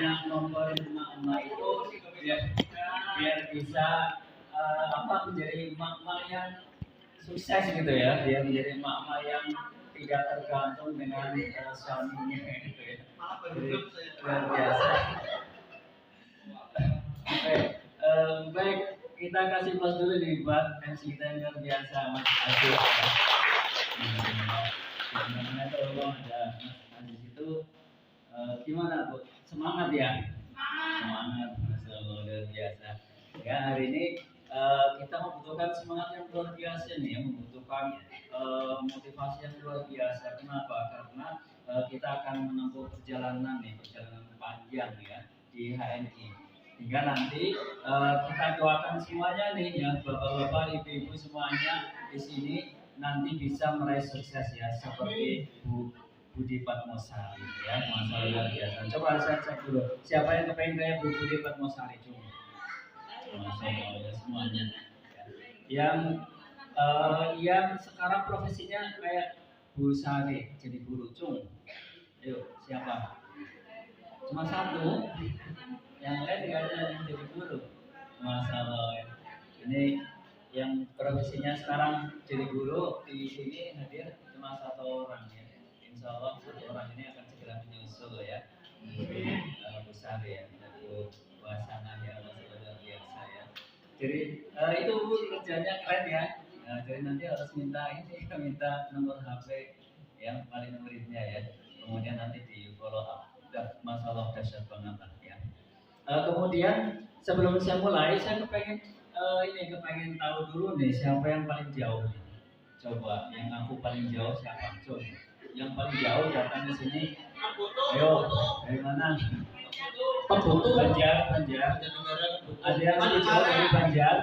banyak nomor emak-emak itu biar bisa menjadi emak-emak yang sukses gitu ya, biar menjadi emak-emak yang tidak tergantung dengan suaminya gitu ya. Jadi, luar biasa. Oke, baik, kita kasih pos dulu nih buat MC kita yang luar biasa, Mas Aziz. Gimana kalau ada Mas Aziz itu gimana Bu? Semangat ya? Semangat, Masya Allah, luar biasa. Ya, hari ini kita membutuhkan semangat yang luar biasa nih, yang membutuhkan motivasi yang luar biasa. Kenapa? Karena kita akan menempuh perjalanan nih, perjalanan panjang ya di HNI. Hingga nanti kita doakan semuanya nih ya, bapak-bapak, ibu-ibu semuanya di sini nanti bisa meraih sukses ya, seperti Bu Budi Padmosari ya, masalah luar biasa. Coba saya cek dulu, siapa yang kepengen kayak Bu Budi Padmosari? Cuma masalah ya semuanya. Yang sekarang profesinya kayak Bu Sari, jadi guru. Cung, ayo siapa? Cuma satu, yang lain nggak ada yang jadi guru. Masalah ya. Ini yang profesinya sekarang jadi guru di sini hadir cuma satu orang ya. Insya Allah satu orang ini akan segera menyusul ya. Besar ya, itu suasana ya, luar biasa ya. Jadi itu Bu kerjanya keren ya. Jadi nanti harus minta nomor HP yang paling muridnya ya. Kemudian nanti di follow up. Masalah dahsyat banget ya. Kemudian sebelum saya mulai, saya kepengen tahu dulu nih siapa yang paling jauh. Coba yang aku paling jauh siapa? Coba yang paling jauh datang ke sini. Ayo, dari mana? Banjar. Ada yang lebih jauh dari Banjar?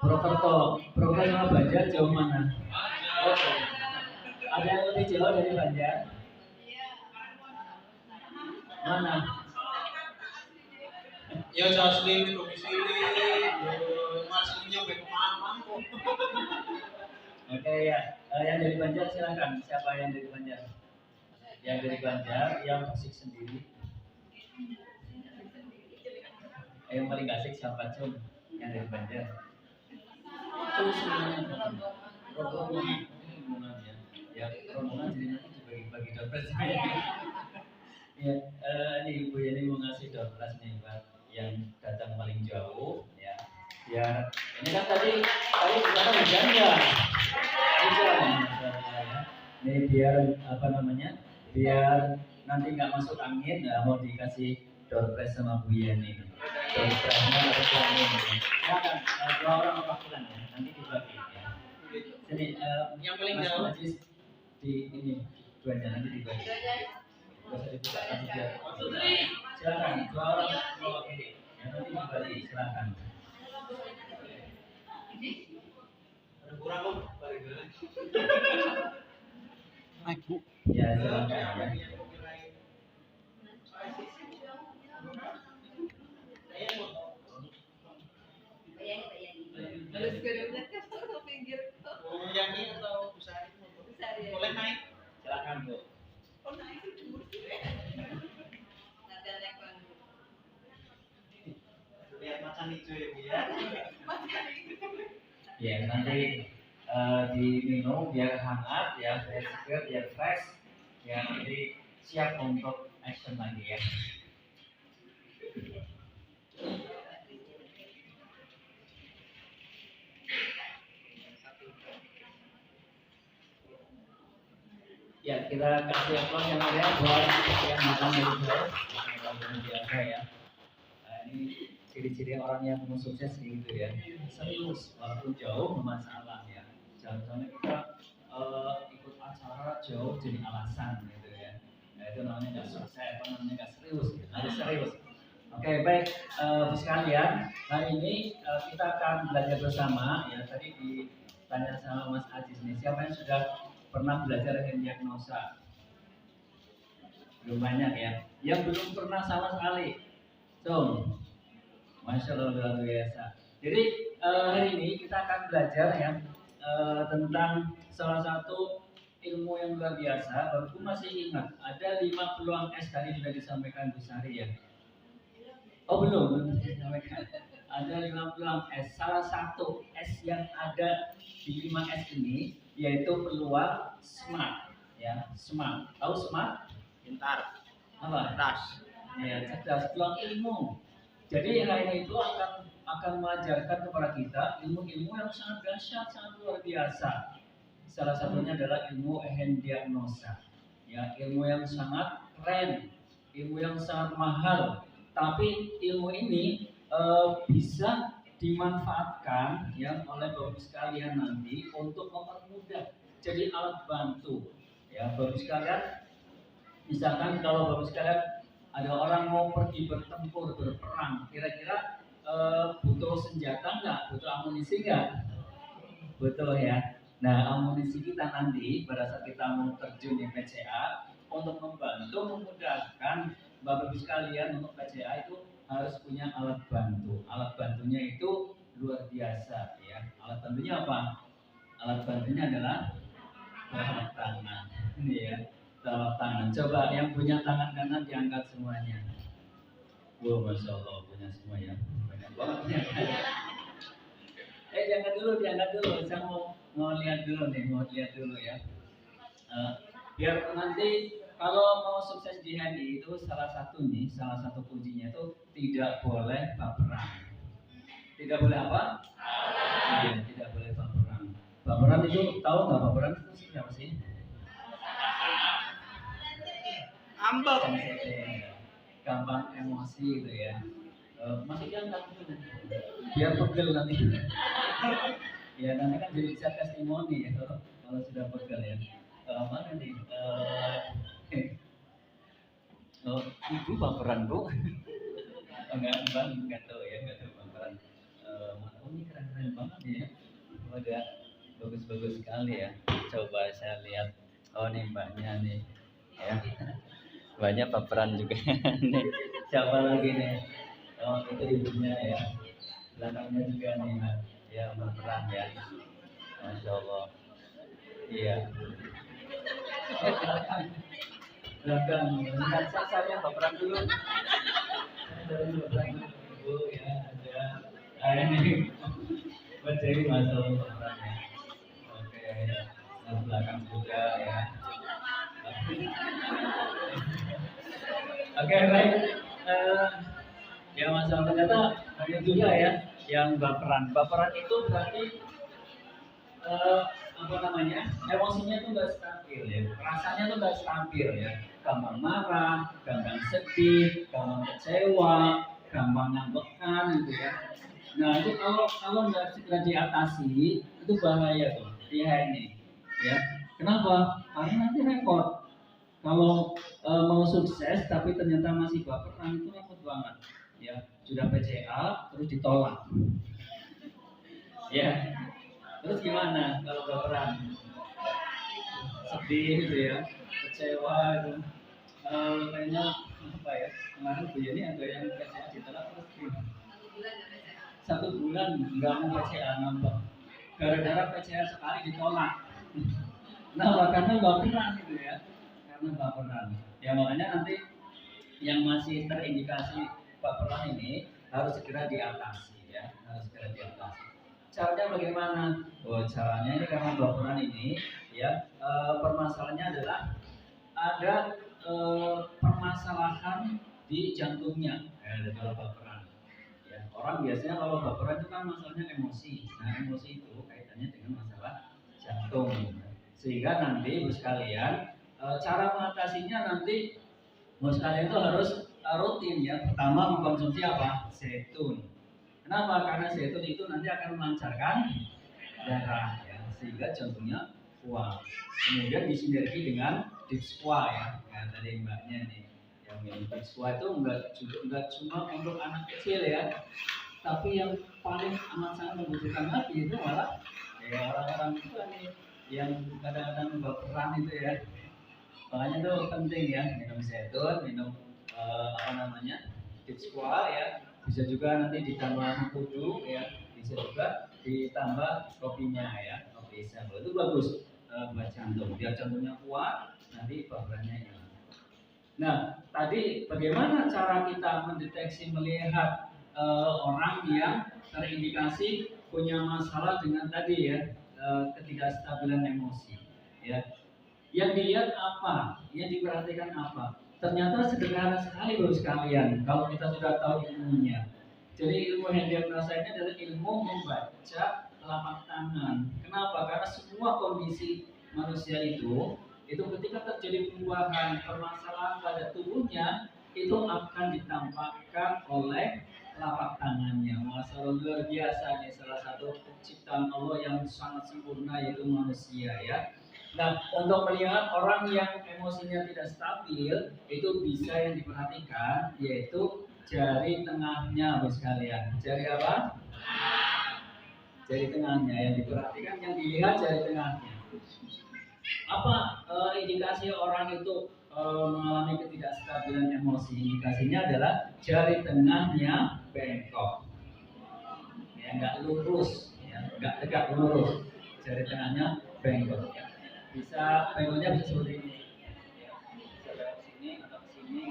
Purwokerto sama Banjar jauh mana? Oke. Ada yang lebih jauh dari Banjar? Mana? Ya Jasmine itu domisili, masihnya kemana? Oke ya, yang dari Banjar silakan. Siapa yang dari Banjar? Yang dari Banjar, yang asik sendiri. Yang paling asik siapa Cum? Yang dari Banjar. Itu semuanya rombongan ya. Ya rombongan jadi nanti dibagi-bagi dompet. Ya, ini Ibu ini mau ngasih dompet nih buat yang datang paling jauh ya. Biar ini kan tadi kita hujan ya. Ini biar biar nanti nggak masuk angin, mau dikasih door prize sama Bu Yeni. Door prize-nya harus angin. Silakan, dua orang perwakilan ya, nanti dibagi ya. Sini, yang paling Mas jauh Najis di ini duanya nanti dibagi. Gak usah dibuka nanti biar. Silakan, dua orang mewakili. Ya nanti dibagi, silakan. Ada kurang kok, balik dulu. Naik Bu. Ya silakan ya. Yani atau Busari? Boleh naik? Silakan Bu. Lihat macan hijau ya Bu ya. Ya nanti diminum biar hangat ya, biar segar, biar fresh. Ya nanti siap untuk action lagi ya. Ya kita kasih aplaus yang meriah buat yang datang dari jauh. Luar biasa ya. Ini ciri-ciri orang yang mau sukses gitu ya. Serius, walaupun jauh masalah ya. Jangan sampai kita ikut acara jauh jadi alasan gitu ya. Nah, itu namanya nggak sukses, namanya nggak serius. Harus serius. Oke, baik, sekalian. Hari ini kita akan belajar bersama ya. Tadi ditanya sama Mas Aziz nih, siapa yang sudah pernah belajar hand diagnosa? Belum banyak ya. Yang belum pernah sama sekali. Tuh, Masya Allah luar biasa. Jadi hari ini kita akan belajar ya tentang salah satu ilmu yang luar biasa. Baruku masih ingat ada 5 peluang S tadi sudah disampaikan Bu Sari ya. Oh belum disampaikan. Ada 5 peluang S. Salah satu S yang ada di 5 S ini yaitu peluang SMART ya. SMART. Tahu SMART? Pintar, Apa? cerdas. Ya, cerdas, peluang ilmu. Jadi lain itu akan mengajarkan kepada kita ilmu-ilmu yang sangat dahsyat, sangat luar biasa. Salah satunya adalah ilmu diagnosa. Ya, ilmu yang sangat keren, ilmu yang sangat mahal. Tapi ilmu ini bisa dimanfaatkan ya oleh Bapak sekalian nanti untuk mempermudah jadi alat bantu. Ya, Bapak sekalian, misalkan kalau Bapak sekalian ada orang mau pergi bertempur, berperang, kira-kira butuh senjata nggak? Butuh amunisi nggak? Betul ya. Nah, amunisi kita nanti pada saat kita mau terjun di PCA untuk membantu memudahkan Bapak Ibu sekalian untuk PCA itu harus punya alat bantu. Alat bantunya itu luar biasa ya. Alat bantunya apa? Alat bantunya adalah telapak tangan. Ini ya, telapak tangan. Coba yang punya tangan kanan diangkat semuanya. Wow, masya Allah punya semua ya. Banyak banget ya. Diangkat dulu. Saya mau lihat dulu nih, ya. Biar nanti kalau mau sukses di HNI itu salah satu kuncinya itu tidak boleh baperan. Tidak boleh apa? Iya, tidak boleh baperan. Baperan itu tahu nggak baperan itu siapa sih? Ambek. Gampang emosi gitu ya. Masih diangkat dulu biar pegel nanti. Ya nanti kan jadi bisa testimoni ya kalau sudah pegel ya. Mana nih? Ibu baperan Bu? Enggak tahu baperan. Ini keren banget ya. Udah bagus sekali ya. Coba saya lihat. Oh nih mbaknya nih ya. Banyak baperan juga nih. Siapa lagi nih? Oh itu ibunya ya. Belakangnya juga nih Mbak. Ya baperan ya. Masya Allah. Iya. Belakang. Saya baperan dulu. Baperan dulu ya ada. Ini buat jadi Masya Allah baperan ya. Oke. Dan belakang juga ya. Oke, baik. Ya masalah ternyata banyak juga ya yang baperan. Baperan itu berarti emosinya tuh nggak stabil ya, rasanya tuh nggak stabil ya. Gampang marah, gampang sedih, gampang kecewa, gampang ngambekan gitu ya. Nah itu kalau nggak segera diatasi itu bahaya tuh dia ini ya. Kenapa? Karena nanti repot. Kalau mau sukses tapi ternyata masih baperan itu repot banget ya. Sudah PCA terus ditolak ya, terus gimana kalau baperan? Sedih gitu ya, kecewa itu. Kayaknya apa ya, kemarin Bu Yeni ada yang PCA ditolak terus gimana? 1 bulan nggak mau PCA nambah gara-gara PCA sekali ditolak. Nah karena baperan gitu ya, karena baperan ya. Makanya nanti yang masih terindikasi baperan ini harus segera diatasi ya, harus segera diatasi. Caranya bagaimana? Oh caranya ini karena baperan ini ya, permasalahannya adalah ada permasalahan di jantungnya ya, kalau baperan ya. Orang biasanya kalau baperan itu kan masalahnya emosi. Nah emosi itu kaitannya dengan masalah jantung, sehingga nanti Bu sekalian cara mengatasinya nanti Bu sekalian itu harus rutin ya. Pertama mengkonsumsi apa? Zaitun. Kenapa? Karena zaitun itu nanti akan melancarkan darah ya, sehingga jantungnya kuat. Kemudian disinergi dengan Dipsqua ya. Nah, tadi mbaknya nih yang minum Dipsqua itu enggak cuma untuk anak kecil ya, tapi yang paling amat sangat membutuhkan lagi itu malah ya orang-orang itu nih yang kadang-kadang baperan itu ya. Makanya itu penting ya, minum zaitun, minum Dipsqua ya. Bisa juga nanti ditambah mengkudu ya, bisa juga ditambah kopinya ya, kopi sambal itu bagus. buat jantung. Biar jantungnya kuat, nanti baperannya hilang. Nah, tadi bagaimana cara kita mendeteksi melihat orang yang terindikasi punya masalah dengan tadi ya ketidakstabilan emosi, ya. Yang dilihat apa? Yang diperhatikan apa? Ternyata sederhana sekali bro sekalian. Kalau kita sudah tahu ilmunya. Jadi ilmu hand diagnosa ini adalah ilmu membaca telapak tangan. Kenapa? Karena semua kondisi manusia itu ketika terjadi perubahan permasalahan pada tubuhnya itu akan ditampakkan oleh telapak tangannya. Masalah luar biasa nih, salah satu ciptaan Allah yang sangat sempurna yaitu manusia ya. Nah, untuk melihat orang yang emosinya tidak stabil, itu bisa yang diperhatikan yaitu jari tengahnya, bos sekalian. Jari apa? Jari tengahnya yang diperhatikan, yang dilihat jari tengahnya. Apa indikasi orang itu mengalami ketidakstabilan emosi? Indikasinya adalah jari tengahnya bengkok, ya nggak lurus, ya nggak tegak lurus. Jari tengahnya bengkok. Ya. Bisa bengkoknya bisa seperti ini, bisa belok sini atau ke sini,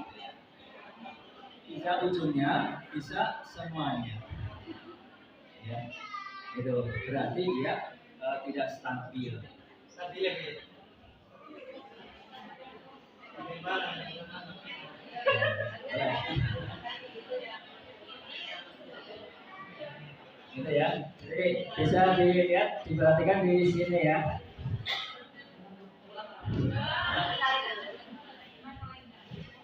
bisa ujungnya, bisa semuanya, ya itu berarti dia tidak stabil. Stabil ya gitu. Gitu ya. Jadi bisa dilihat, diperhatikan di sini ya.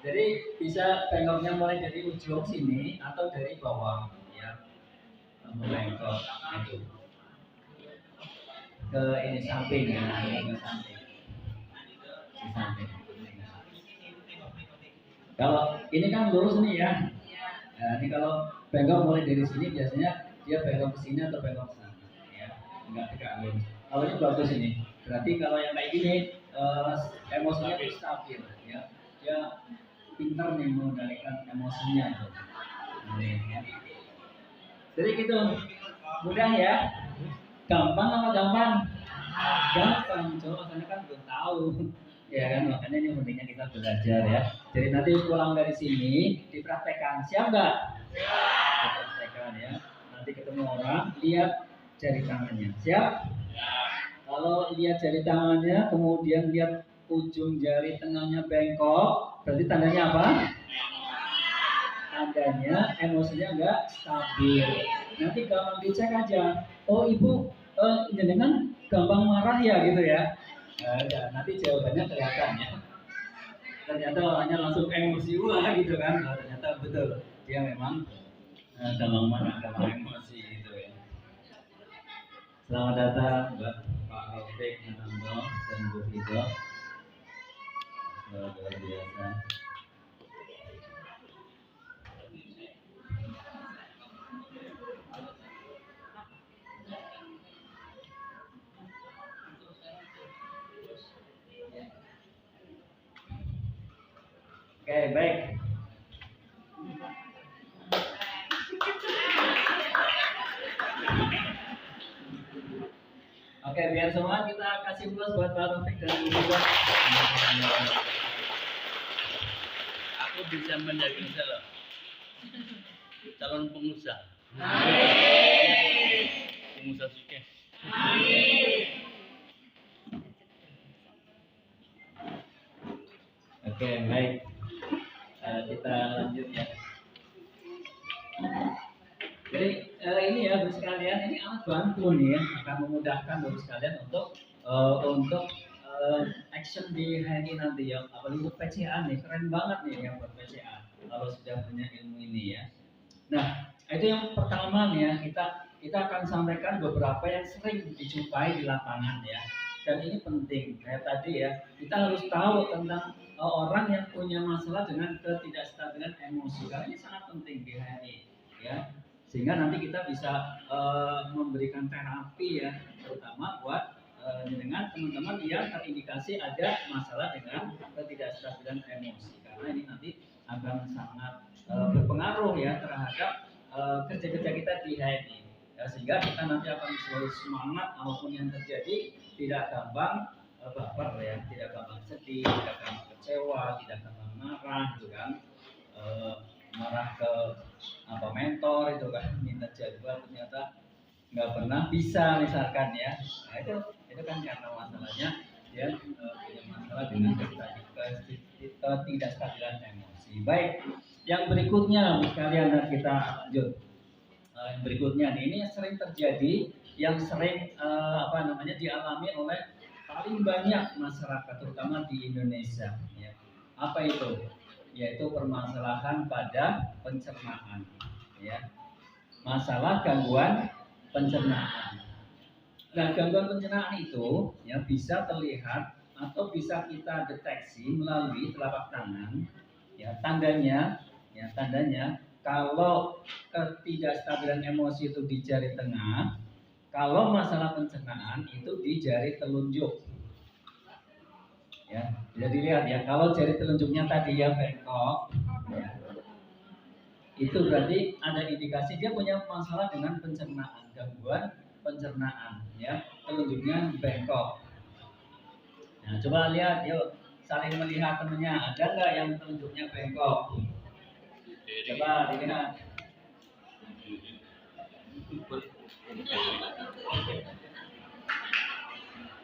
Jadi bisa bengkoknya mulai dari ujung sini atau dari bawah ya. Membengkok itu ke ini samping ya, ke samping. Di samping. Kalau ini kan lurus nih ya. Nah, ini kalau bengkok mulai dari sini biasanya dia bengkok ke sini atau bengkok ke sana ya. Enggak tegak lurus. Kalau ini bagus ini. Berarti kalau yang kayak gini emosinya itu stabil ya. Dia pintar nih mengendalikan emosinya itu. Ini, ya. Jadi gitu. Mudah ya. Gampang apa gampang? Gampang, coba karena kan belum tahu. Ya kan, makanya ini pentingnya kita belajar ya. Jadi nanti pulang dari sini dipraktekkan, siap nggak? Dipraktekkan ya. Nanti ketemu orang, lihat jari tangannya, siap? Kalau lihat jari tangannya, kemudian lihat ujung jari tengahnya bengkok, berarti tandanya apa? Tandanya emosinya nggak stabil. Nanti gampang dicek aja. Oh ibu, jenengan gampang marah ya gitu ya? Ya, nanti jawabannya kelihatan ya. Ternyata orangnya langsung emosi wah gitu kan. Nah, ternyata betul dia memang gampang marah, gampang emosi gitu ya. Selamat datang buat Pak Rafiq Menanto dan Bu Fido. Luar biasa. Oke, baik. Oke, biar semua kita kasih plus buat Pak Taufik dan Bu Fido. Aku bisa menjadi calon pengusaha. Pengusaha sukses. Oke, baik. Kita lanjut ya. Jadi ini ya Bapak sekalian, ini alat bantu nih ya, akan memudahkan Bapak sekalian untuk action di HNI nanti ya, apalagi untuk PCA nih, keren banget nih yang buat PCA kalau sudah punya ilmu ini ya. Nah, itu yang pertama nih ya, kita akan sampaikan beberapa yang sering dijumpai di lapangan ya. Dan ini penting, kayak tadi ya, kita harus tahu tentang orang yang punya masalah dengan ketidakstabilan emosi, karena ini sangat penting di HNI ya. Sehingga nanti kita bisa memberikan terapi ya, terutama buat dengan teman-teman yang terindikasi ada masalah dengan ketidakstabilan emosi, karena ini nanti akan sangat berpengaruh ya terhadap kerja-kerja kita di HNI ya, sehingga kita nanti akan selalu semangat apapun yang terjadi, tidak gampang baper ya, tidak gampang sedih, tidak gampang kecewa, tidak gampang marah gitu kan. Marah ke mentor itu kan, minta jadwal ternyata nggak pernah bisa misalkan ya. Nah, itu kan karena masalahnya dia punya masalah dengan ketidakstabilan emosi. Baik, yang berikutnya sekalian kita lanjut. Yang berikutnya nih, ini yang sering terjadi, yang sering dialami oleh paling banyak masyarakat terutama di Indonesia ya. Apa itu? Yaitu permasalahan pada pencernaan ya. Masalah gangguan pencernaan. Nah, gangguan pencernaan itu ya bisa terlihat atau bisa kita deteksi melalui telapak tangan. Ya, tandanya kalau ketidakstabilan emosi itu di jari tengah, kalau masalah pencernaan itu di jari telunjuk. Ya, bisa dilihat ya, kalau jari telunjuknya tadi ya bengkok, ya, itu berarti ada indikasi dia punya masalah dengan pencernaan, gangguan pencernaan, ya, telunjuknya bengkok. Nah, coba lihat, yuk, saling melihat temennya, ada nggak yang telunjuknya bengkok? Coba dilihat.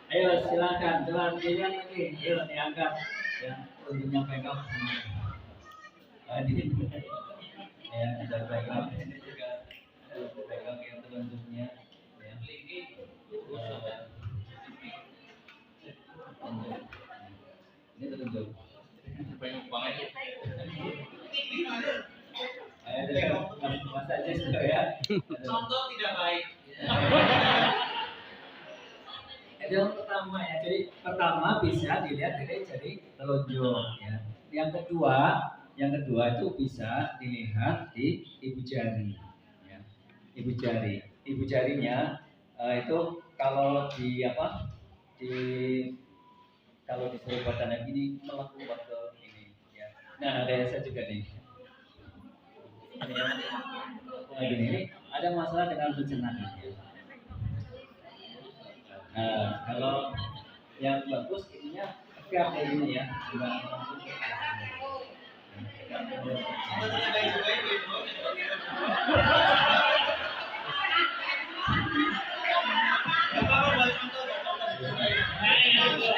Ayo silakan, coba dilihat ini, yuk diangkat, yang telunjuknya bengkok. Ya, ada bengkok, ini juga bengkok yang telunjuknya, ya. Ini telunjuk. Banyak banget. Mas aja sudah ya. Contoh tidak baik. Itu yang pertama ya. Jadi pertama bisa dilihat dari jari telunjuk ya. Yang kedua itu bisa dilihat di ibu jari. Ya. Ibu jarinya itu kalau di kalau disuruh badannya gini melengkung ke ini ya. Nah, ada saya juga nih. Ini ada masalah dengan pencernaan. Nah, kalau yang bagus ininya tegak kayak gini ya, enggak melengkung. Contohnya baik-baik ya, Bro. Apa buat contoh? Ini betul.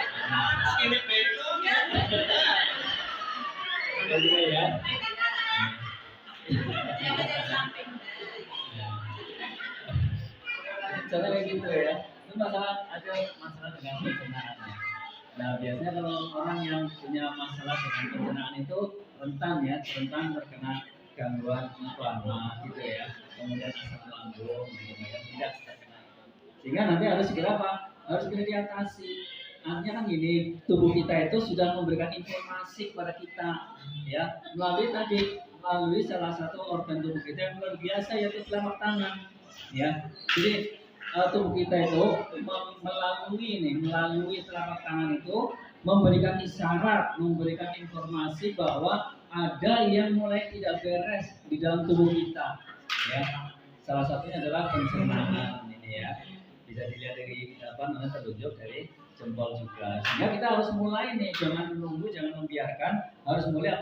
Ada juga ya. Contoh kayak gitu ya. Itu ada masalah dengan pencernaan. Nah, biasanya kalau orang yang punya masalah dengan pencernaan itu rentan terkena gangguan inflamasi gitu ya. Kemudian asam lambung gitu ya. Tidak terkena. Sehingga nanti harus segera harus segera diatasi. Artinya kan gini, tubuh kita itu sudah memberikan informasi kepada kita ya melalui salah satu organ tubuh kita yang luar biasa yaitu telapak tangan ya. Jadi tubuh kita itu melalui telapak tangan itu memberikan isyarat, memberikan informasi bahwa ada yang mulai tidak beres di dalam tubuh kita ya. Salah satunya adalah pencernaan ini ya. Bisa dilihat dari telunjuk dari jempol juga. Sehingga kita harus mulai nih, jangan menunggu, jangan membiarkan, harus mulai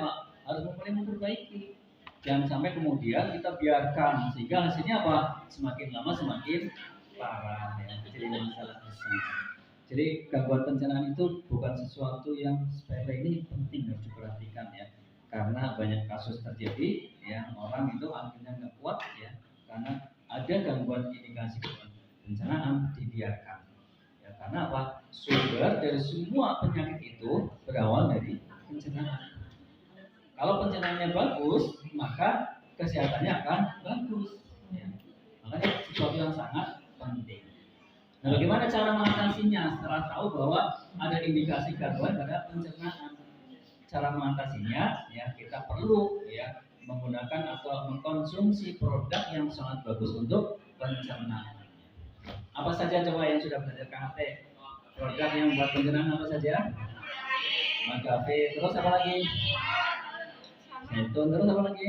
memperbaiki. Jangan sampai kemudian kita biarkan sehingga hasilnya apa? Semakin lama semakin parah ya. Jadi masalah besar. Jadi gangguan pencernaan itu bukan sesuatu yang sepele, ini penting harus diperhatikan ya. Karena banyak kasus terjadi ya, orang itu akhirnya nggak kuat ya karena ada gangguan indikasi pencernaan dibiarkan. Ya, karena apa? Sumber dari semua penyakit itu berawal dari pencernaan. Kalau pencernaannya bagus, maka kesehatannya akan bagus. Ya. Makanya sesuatu yang sangat penting. Nah, bagaimana cara mengatasinya? Setelah tahu bahwa ada indikasi gangguan pada pencernaan, cara mengatasinya, ya kita perlu ya menggunakan atau mengkonsumsi produk yang sangat bagus untuk pencernaan. Apa saja coba yang sudah belajar KHT? Produk yang buat pencernaan apa saja? Magave, terus apa lagi? Zaitun, terus apa lagi?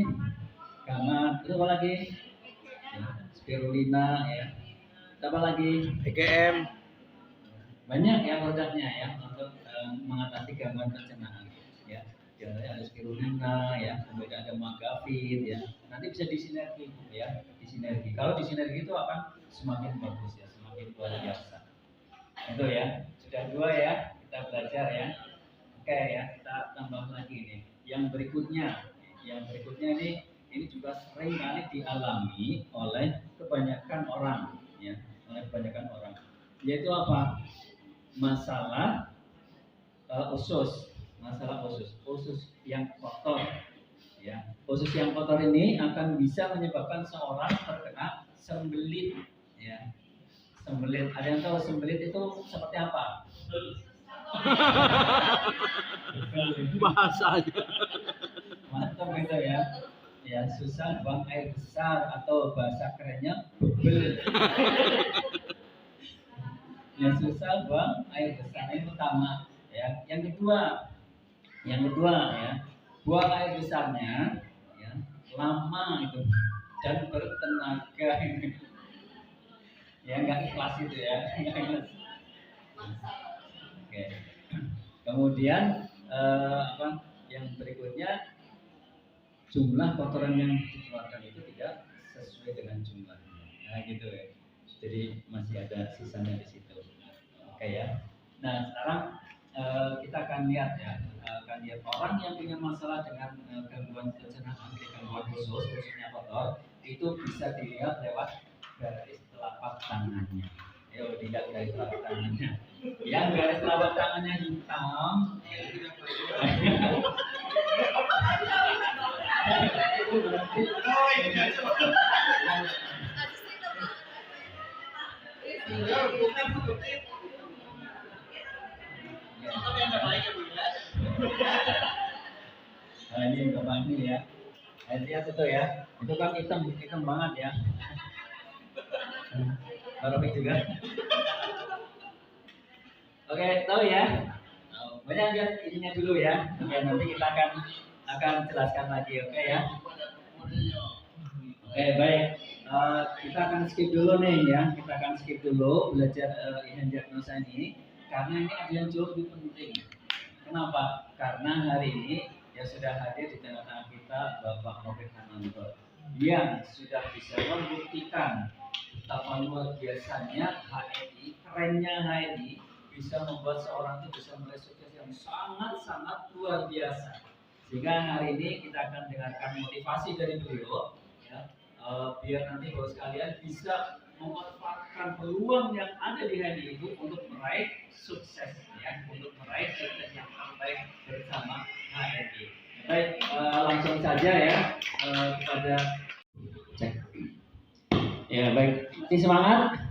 Kamat, terus apa lagi? Ya, spirulina, ya. Apa lagi? EGM. banyak ya produknya ya untuk mengatasi gangguan pencernaan ya. Contohnya ada spirulina ya, kemudian ada magavit ya. Nanti bisa disinergi ya, disinergi. Kalau disinergi itu akan semakin bagus ya, semakin luar biasa. Itu ya, sudah dua ya, kita belajar ya. Oke ya, kita tambah lagi nih. Yang berikutnya ini juga sering kali dialami oleh kebanyakan orang ya, oleh kebanyakan orang. Yaitu apa? Masalah usus yang kotor ya. Usus yang kotor ini akan bisa menyebabkan seorang terkena sembelit ya. Sembelit, ada yang tahu sembelit itu seperti apa? Bahasanya. Mantap gitu ya. Ya, susah buang air besar atau bahasa kerennya bebel. Yang susah buang air besar ini pertama ya. Yang kedua ya, buang air besarnya ya, lama itu dan bertenaga. Ya nggak ikhlas itu ya. Oke. Kemudian yang berikutnya, jumlah kotoran yang dikeluarkan itu tidak sesuai dengan jumlahnya. Nah gitu ya. Jadi masih ada sisanya di situ. Oke ya. Nah sekarang kita akan lihat ya, orang yang punya masalah dengan gangguan pencernaan, gangguan khususnya kotor, itu bisa dilihat lewat garis telapak tangannya. Yo, tidak garis telapak tangannya. Yang garis telapak tangannya hitam, itu berarti nah, ini Bapak ini ya. Lihat itu ya. Itu kan hitam banget ya. Baru juga. Oke, tahu ya. Banyak lihat ininya dulu ya. Oke, nanti kita akan jelaskan lagi, oke ya. Oke, baik. Kita akan skip dulu nih ya. Kita akan skip dulu belajar diagnosa ini karena ini ada yang jauh lebih penting. Kenapa? Karena hari ini yang sudah hadir di tengah-tengah kita Bapak Nofik Hananto yang sudah bisa membuktikan betapa luar biasanya HNI, kerennya HNI bisa membuat seorang itu bisa meraih sukses yang sangat-sangat luar biasa. Sehingga hari ini kita akan dengarkan motivasi dari beliau ya, biar nanti Bapak sekalian bisa memanfaatkan peluang yang ada di HNI itu untuk meraih sukses ya, untuk meraih sukses yang terbaik bersama HNI. Baik, langsung saja ya kepada cek. Ya baik, masih semangat?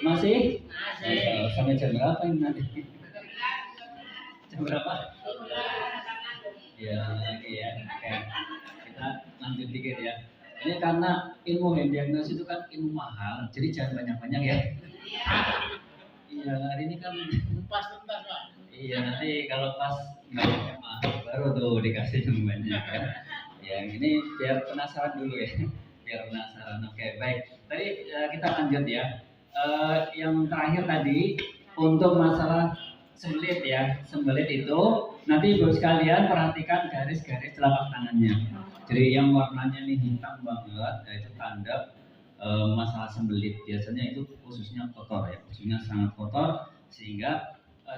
Masih? Sampai jam berapa ini nanti? Jam berapa? Ya lagi ya. Oke. Kita lanjut dikit ya. Ini karena ilmu hand diagnosis itu kan ilmu mahal, jadi jangan banyak-banyak ya. Iya, hari ini kan Pas tuntas, Pak. iya, nanti kalau pas nggak mahal baru tuh dikasih yang banyak ya. Ya ini biar penasaran dulu ya. Biar penasaran. Oke, baik. Tadi kita lanjut ya. Yang terakhir tadi untuk masalah sembelit ya. Sembelit itu nanti Ibu sekalian perhatikan garis-garis telapak tangannya. Jadi yang warnanya nih hitam banget, itu tanda masalah sembelit. Biasanya itu khususnya kotor ya, khususnya sangat kotor sehingga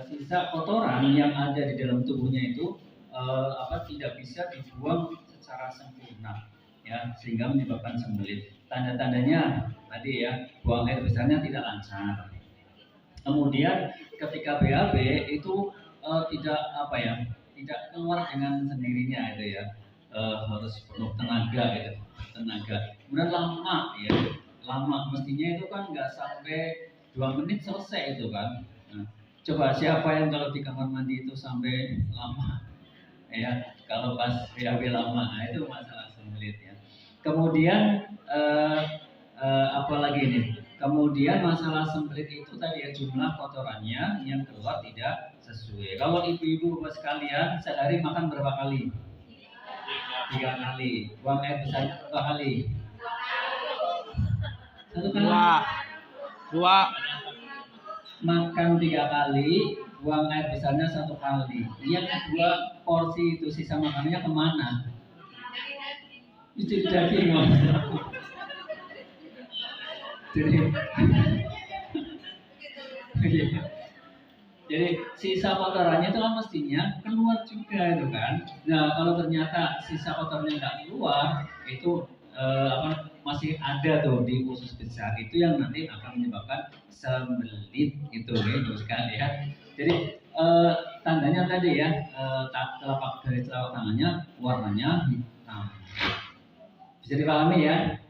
sisa kotoran yang ada di dalam tubuhnya itu tidak bisa dibuang secara sempurna ya, sehingga menyebabkan sembelit. Tanda-tandanya tadi ya, buang air besarnya tidak lancar. Kemudian ketika BAB itu tidak keluar dengan sendirinya itu ya, harus penuh tenaga gitu, Kemudian lama mestinya itu kan nggak sampai 2 menit selesai itu kan. Nah, coba siapa yang kalau di kamar mandi itu sampai lama ya, kalau pas BAB lama, nah, itu masalah sembelit ya. Kemudian apa lagi nih? Kemudian masalah sembelit itu tadi ya, jumlah kotorannya yang keluar tidak sesuai. Kalau ibu-ibu Bapak sekalian sehari makan berapa kali? 3 kali. Buang air besarnya berapa kali? 1 kali. 2. makan 3 kali, buang air besarnya 1 kali. Yang kedua porsi itu sisa makanannya kemana? Itu daging. Jadi jadi sisa kotorannya itu kan mestinya keluar juga itu kan. Nah kalau ternyata sisa kotornya nggak keluar, itu masih ada tuh di usus besar, itu yang nanti akan menyebabkan sembelit itu ya sekalian. Jadi tandanya tadi ya, telapak tangannya warnanya hitam. Bisa dipahami ya?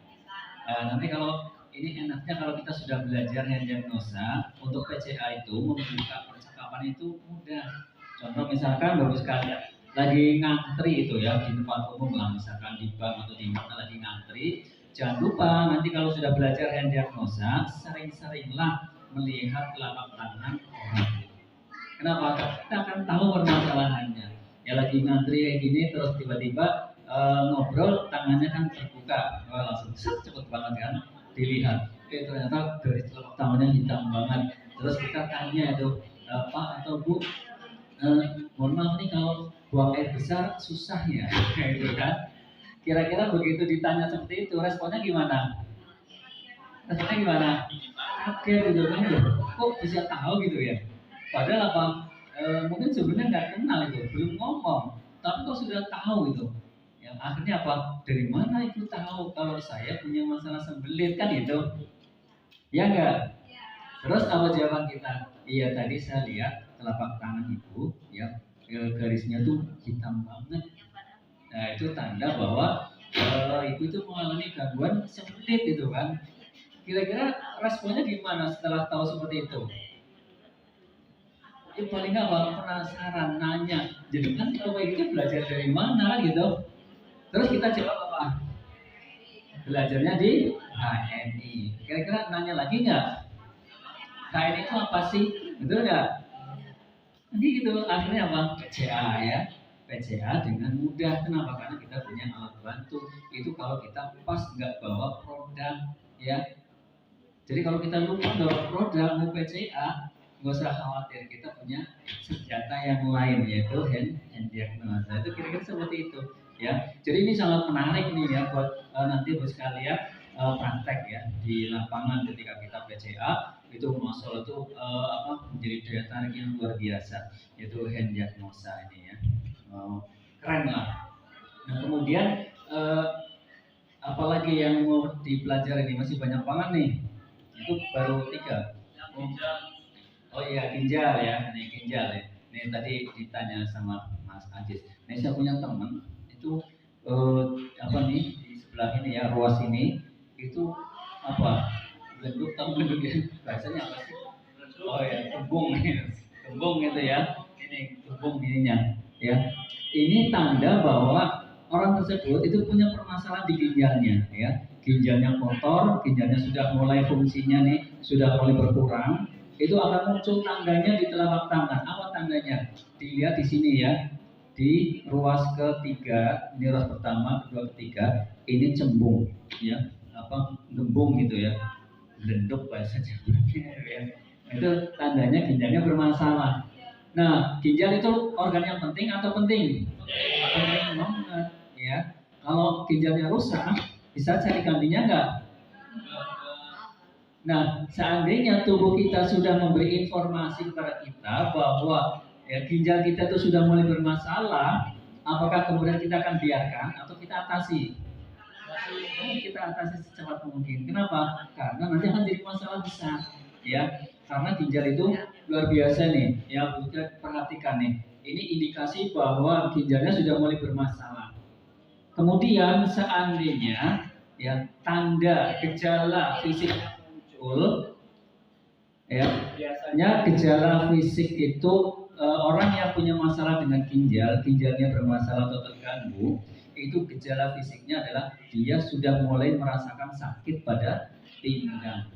Nanti kalau ini enaknya kalau kita sudah belajar hand diagnosa untuk PCA itu membuka percakapan itu mudah. Contoh misalkan bagus sekali lagi ngantri itu ya di tempat umum lah, misalkan di bank atau di mana lagi ngantri, jangan lupa nanti kalau sudah belajar hand diagnosa sering-seringlah melihat telapak tangan orang. Kenapa? Kita akan tahu permasalahannya. Ya lagi ngantri kayak gini terus tiba-tiba ngobrol tangannya kan terbuka, langsung cepet banget kan dilihat. Oke, ternyata garis telapak tangannya hitam banget. Terus kita tanya itu, Pak atau Bu, mohon maaf nih kalau buang air besar susah ya, kayak gitu kan. Kira-kira begitu ditanya seperti itu, responnya gimana? Responnya gimana? Kaget gitu kan, kok bisa tahu gitu ya? Padahal apa? Mungkin sebenarnya nggak kenal itu, belum ngomong, tapi kok sudah tahu itu. Yang akhirnya apa? Dari mana ibu tahu kalau saya punya masalah sembelit kan itu? Ya enggak? Terus apa jawaban kita? Iya tadi saya lihat telapak tangan ibu, ya garisnya tuh hitam banget. Nah itu tanda bahwa ibu itu mengalami gangguan sembelit itu kan. Kira-kira responnya gimana setelah tahu seperti itu? Ya paling nggak penasaran, nanya. Jadi kan kalau kayak gitu belajar dari mana gitu? Terus kita jawab apa? Belajarnya di HNI. Kira-kira nanya lagi nggak? HNI itu apa sih? Betul nggak? Nanti gitu, akhirnya apa? PCA ya. PCA dengan mudah. Kenapa? Karena kita punya alat bantu. Itu kalau kita pas nggak bawa produk ya. Jadi kalau kita lupa bawa produk mau PCA, nggak usah khawatir, kita punya senjata yang lain yaitu hand diagnosa. Itu kira-kira seperti itu. Ya, jadi ini sangat menarik nih ya buat nanti buat sekalian praktek ya di lapangan ketika kita PCA itu masalah itu menjadi daya tarik yang luar biasa yaitu hand diagnosa ini ya, keren lah. Nah kemudian apalagi yang mau dipelajari ini masih banyak banget nih, itu baru 3. Oh iya ginjal ya, ini ginjal ya. Ini tadi ditanya sama Mas Ajis. Ini saya punya teman itu nih di sebelah ini ya, ruas ini itu apa? Belenduk, tahu belenduk ya? Bahasanya apa sih? Oh ya, kembung itu ya. Ini kembung ininya ya. Ini tanda bahwa orang tersebut itu punya permasalahan di ginjalnya ya. Ginjalnya kotor, ginjalnya sudah mulai fungsinya nih, sudah mulai berkurang. Itu akan muncul tandanya di telapak tangan. Apa tandanya? Dilihat di sini ya. Di ruas ketiga, ini ruas pertama, kedua, ketiga, ini cembung, ya, gembung gitu ya, belenduk bahasa Jawanya, ya. Itu tandanya ginjalnya bermasalah. Nah, ginjal itu organ yang penting atau penting? Penting banget, ya. Kalau ginjalnya rusak, bisa cari gantinya nggak? Nah, seandainya tubuh kita sudah memberi informasi kepada kita bahwa ya, ginjal kita itu sudah mulai bermasalah, apakah kemudian kita akan biarkan atau kita atasi? Kita atasi secepat mungkin. Kenapa? Karena nanti akan jadi masalah besar, ya. Karena ginjal itu luar biasa nih, ya. Kita perhatikan nih. Ini indikasi bahwa ginjalnya sudah mulai bermasalah. Kemudian seandainya ya tanda gejala fisik muncul, ya biasanya gejala fisik itu orang yang punya masalah dengan ginjalnya bermasalah atau terganggu, itu gejala fisiknya adalah dia sudah mulai merasakan sakit pada pinggang,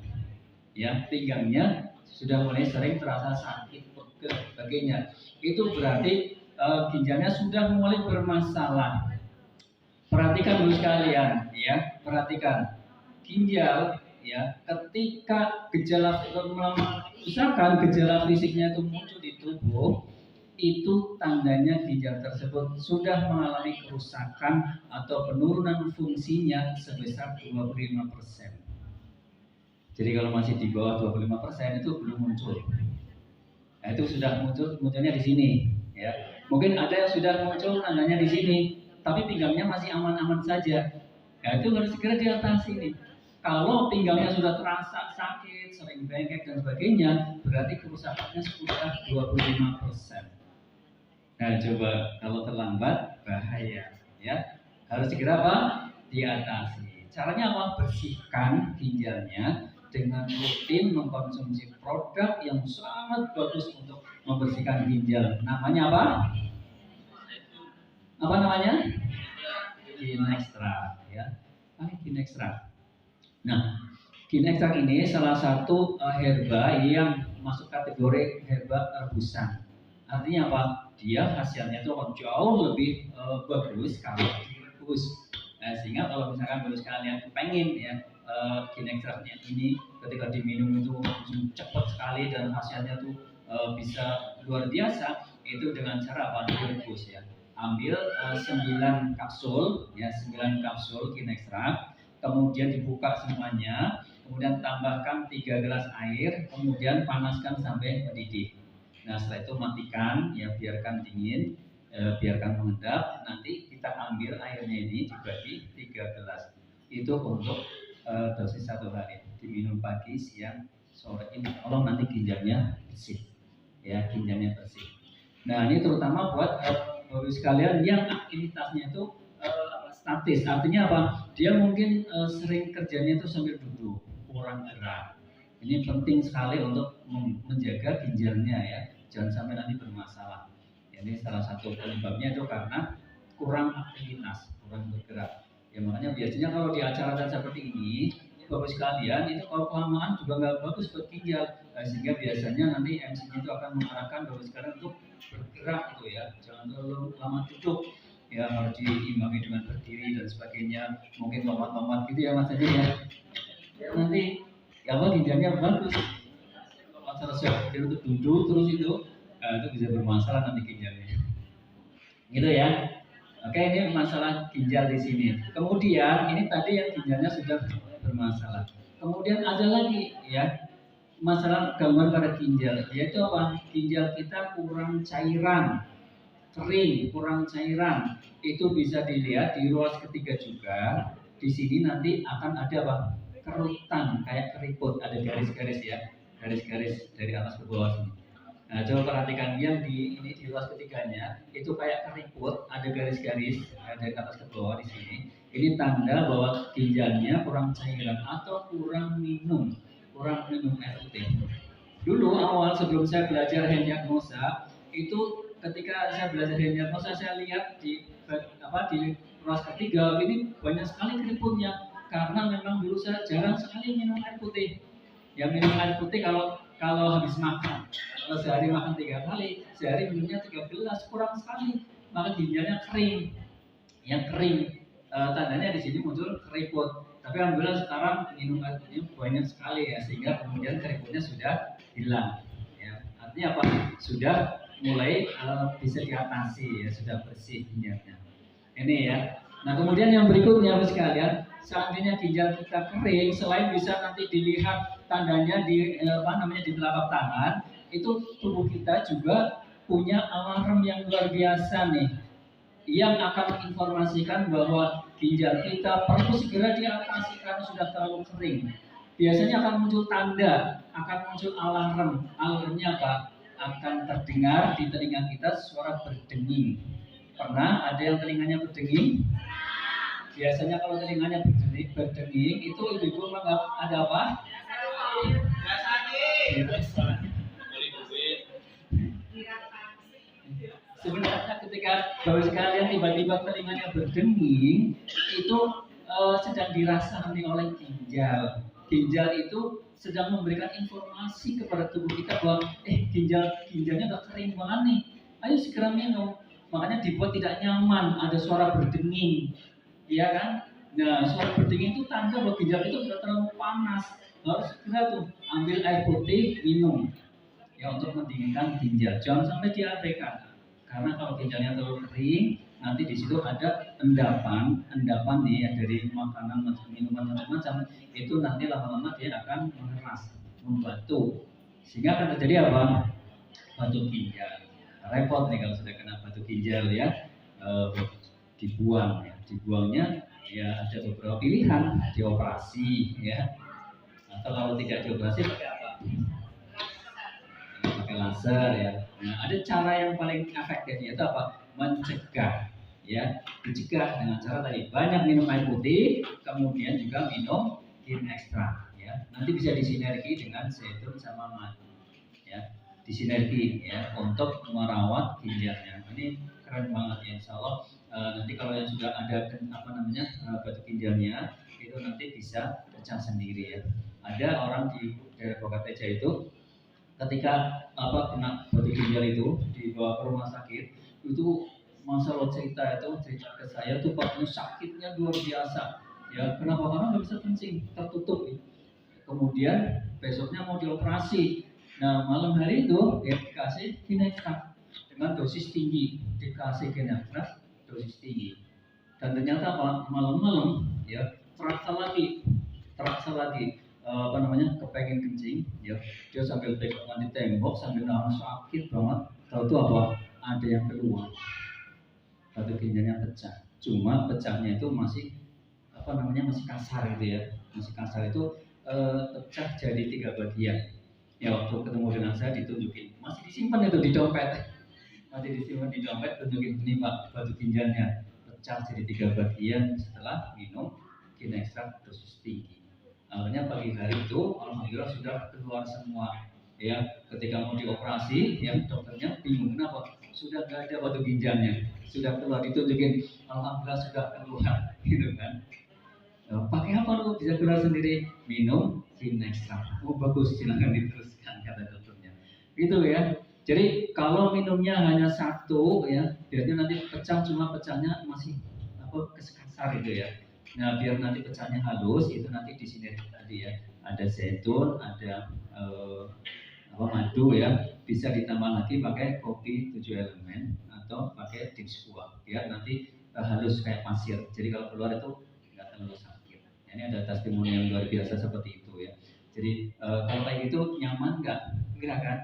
ya pinggangnya sudah mulai sering terasa sakit, pegel, sebagainya. Itu berarti ginjalnya sudah mulai bermasalah. Perhatikan dulu sekalian, ya perhatikan ginjal ya, ketika gejala misalkan gejala fisiknya itu muncul di tubuh, itu tandanya ginjal tersebut sudah mengalami kerusakan atau penurunan fungsinya sebesar 25%. Jadi kalau masih di bawah 25% itu belum muncul. Nah, itu sudah munculnya di sini, ya. Mungkin ada yang sudah muncul tandanya di sini, tapi pinggangnya masih aman-aman saja. Nah, itu harus segera diatasi nih. Kalau pinggangnya sudah terasa sakit, sering bengkak dan sebagainya, berarti kerusakannya sudah 25%. Nah, coba kalau terlambat bahaya, ya. Harus segera apa? Diatasi. Caranya apa? Bersihkan ginjalnya dengan rutin mengkonsumsi produk yang sangat bagus untuk membersihkan ginjal. Namanya apa? Apa namanya? Ginextra, ya. Ginextra. Nah, Ginextra ini salah satu herba yang masuk kategori herba rebusan. Artinya apa? Dia hasilnya itu akan jauh lebih bagus kalau direbus. Nah, sehingga kalau misalkan baru sekalian pengen ya Ginextra-nya ini ketika diminum itu cepat sekali dan hasilnya tuh bisa luar biasa, itu dengan cara apa? Direbus ya. Ambil 9 kapsul ya, 9 kapsul Ginextra, kemudian dibuka semuanya, kemudian tambahkan 3 gelas air, kemudian panaskan sampai mendidih. Nah, setelah itu matikan, ya biarkan dingin, biarkan mengendap. Nanti kita ambil airnya ini dibagi 3 gelas. Itu untuk dosis 1 hari. Diminum pagi, siang, sore. Ini tolong nanti ginjalnya bersih, ya ginjalnya bersih. Nah, ini terutama buat bapak sekalian yang aktivitasnya itu statis. Artinya apa? Dia mungkin sering kerjanya itu sambil duduk, kurang gerak. Ini penting sekali untuk menjaga ginjalnya ya. Jangan sampai nanti bermasalah. Ini salah satu penyebabnya itu karena kurang aktivitas, kurang bergerak. Ya makanya biasanya kalau di acara-acara seperti ini, bapak sekalian itu kalau kelamaan juga nggak bagus buat ginjal. Sehingga biasanya nanti MC-nya itu akan mengarahkan bapak sekalian untuk bergerak gitu ya. Jangan terlalu lama duduk. Ya harus diimbangi dengan berdiri dan sebagainya. Mungkin lompat-lompat gitu ya mas Adi ya. Nanti ya apa ginjalnya bagus. Selesai dia untuk duduk terus itu bisa bermasalah nanti ginjalnya. Gitu ya. Oke, ini masalah ginjal di sini. Kemudian ini tadi yang ginjalnya sudah bermasalah. Kemudian ada lagi ya masalah gangguan pada ginjal, yaitu apa? Ginjal kita kurang cairan, kering, kurang cairan. Itu bisa dilihat di ruas ketiga juga. Di sini nanti akan ada apa? Kerutan kayak keriput, ada garis-garis ya. Garis-garis dari atas ke bawah sini. Nah, coba perhatikan yang di ruas ketiganya itu kayak keriput, ada garis-garis dari atas ke bawah di sini. Ini tanda bahwa ginjalnya kurang cairan atau kurang minum air putih. Dulu awal sebelum saya belajar hand diagnosa, itu ketika saya belajar hand diagnosa saya lihat di ruas ketiga ini banyak sekali keriputnya karena memang dulu saya jarang sekali minum air putih. Yang minum air putih kalau habis makan, kalau sehari makan 3 kali, sehari minumnya 3 gelas, kurang sekali, maka ginjalnya kering. Yang kering tandanya di sini muncul keriput. Tapi alhamdulillah sekarang minum air putih banyak sekali ya, sehingga kemudian keriputnya sudah hilang. Ya, artinya apa? Sudah mulai bisa diatasi ya, sudah bersih ginjalnya. Ini ya. Nah kemudian yang berikutnya sekalian, seandainya ginjal kita kering, selain bisa nanti dilihat tandanya di di telapak tangan, itu tubuh kita juga punya alarm yang luar biasa nih, yang akan menginformasikan bahwa ginjal kita perlu segera diatasi karena sudah terlalu kering. Biasanya akan muncul tanda, akan muncul alarm. Alarmnya apa? Akan terdengar di telinga kita suara berdenging. Pernah ada yang telinganya berdenging? Biasanya kalau telinganya berdenging itu ibu-ibu menganggap ada apa? Sebenarnya ketika baru sekalian tiba-tiba telinganya berdenging itu sedang dirasani oleh ginjal. Ginjal itu sedang memberikan informasi kepada tubuh kita bahwa ginjalnya udah kering banget nih. Ayo segera minum. Makanya dibuat tidak nyaman, ada suara berdenging. Iya kan? Nah, suara berdingin itu tanda bahwa ginjal itu sudah terlalu panas. Harus segera tuh ambil air putih, minum. Ya, untuk mendinginkan ginjal. Jangan sampai diabaikan. Karena kalau ginjalnya terlalu kering, nanti di situ ada endapan nih ya dari makanan, minuman macam-macam. Itu nanti lama-lama dia akan mengeras, membatu. Sehingga akan terjadi apa? Batu ginjal. Repot nih kalau sudah kena batu ginjal ya. Dibuang ya. Dibuangnya ya ada beberapa pilihan, dioperasi ya. Atau kalau tidak dioperasi pakai apa? Pakai laser ya. Nah, ada cara yang paling efektif yaitu apa? Mencegah ya. Dicegah dengan cara tadi banyak minum air putih, kemudian juga minum gin ekstra ya. Nanti bisa disinergi dengan zaitun sama madu ya. Disinergi ya untuk merawat ginjalnya. Ini keren banget ya, insya Allah. Nanti kalau yang sudah ada batu ginjalnya itu nanti bisa pecah sendiri ya. Ada orang di daerah Bogateja itu ketika kena batu ginjal itu dibawa ke rumah sakit itu masalah cerita ke saya tuh paknya sakitnya luar biasa ya. Kenapa? Karena nggak bisa kencing, tertutup ya. Kemudian besoknya mau dioperasi. Nah, malam hari itu ya dikasih kineksa dengan dosis tinggi, dikasih kineksa dosis tinggi. Dan ternyata malam-malam ya terasa lagi kepengen kencing ya. Dia sambil pegangan di tembok sambil nahan sakit banget. Tahu itu apa? Ada yang keluar. Batu ginjalnya pecah. Cuma pecahnya itu masih masih kasar gitu ya. Masih kasar itu pecah jadi 3 bagian. Ya, waktu ketemu dengan saya ditunjukin, masih disimpan itu di dompet, tunjukin ini Pak batu ginjalnya pecah jadi 3 bagian setelah minum gin ekstrak dosis tinggi. Akhirnya pagi hari itu alhamdulillah sudah keluar semua ya. Ketika mau dioperasi ya dokternya bingung kenapa sudah nggak ada batu ginjalnya, sudah keluar, ditunjukin alhamdulillah sudah keluar gitu kan. Pakai apa lu bisa keluar sendiri? Minum gin ekstrak. Oh bagus, silakan diteruskan kata dokternya. Gitu ya. Jadi kalau minumnya hanya 1 ya, biasanya nanti pecah, cuma pecahnya masih kasar itu ya. Nah biar nanti pecahnya halus itu nanti di sini tadi ya. Ada zaitun, ada madu ya. Bisa ditambah lagi pakai kopi 7 elemen atau pakai dipsua biar nanti halus kayak pasir. Jadi kalau keluar itu nggak terlalu sakit. Ini ada testimoni yang luar biasa seperti itu ya. Jadi kalau kayak gitu nyaman nggak? Enggak kan?